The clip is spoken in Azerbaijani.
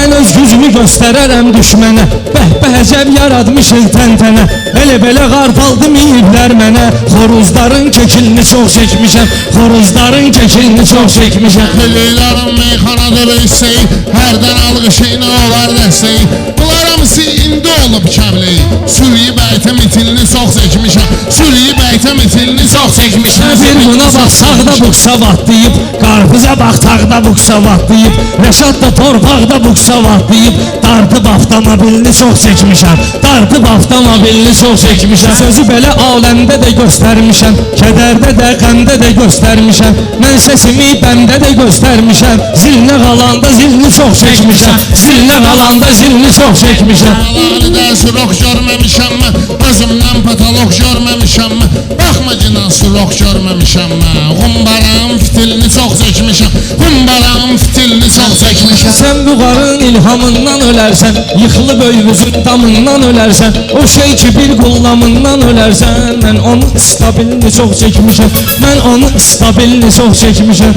mən öz gücümü göstərərəm düşmənə. Bəh-bəh əcəb yaratmışıq təntənə. Elə-belə qartal deməyiblər mənə. Xoruzların kekilini çox çəkmişəm. Xoruzların kekilini çox çəkmişəm. Hüleylərin meyxanadır istəyi, hərdən alqışıyla olar dəstəyi. Bunlar hamısı indi olub kəbləyi. Suriyi bəytə mitilini çox çəkmişəm. Suriyi bəytə mitilini çox çəkmişəm. Bir buna baxsaq da buksa vatlayıb, qarpıza baxsaq da buksa vatlayıb, Rəşad da torpaqda buksa vatlayıb, dartıb avtomobilini çox çəkmişəm. Dartıb avtomobilini çox çəkmişəm. Sözü belə aləmdə də göstərmişəm, kədərdə də, qəmdə də göstərmişəm. Mən səsimi bəmdə də göstərmişəm. Zilinə qalanda zilini çox çəkmişəm. Zilinə qalanda zilini çox çəkmişəm. Ağlarıda sürok görməmişəm mən, özümdən patolog görməmişəm mən. Baxma ki, sürok görməmişəm mən. Qumbaranın fitilini çox çəkmişəm. Qumbaranın fitilini çox çəkmişəm. Sən bu qarın ilhamından ölərsən, yıxılıb öyümüzün damından ölərsən. O şey ki bir qullamından ölərsən. Mən onun istabilini çox çəkmişəm. Mən onun istabilini çox çəkmişəm.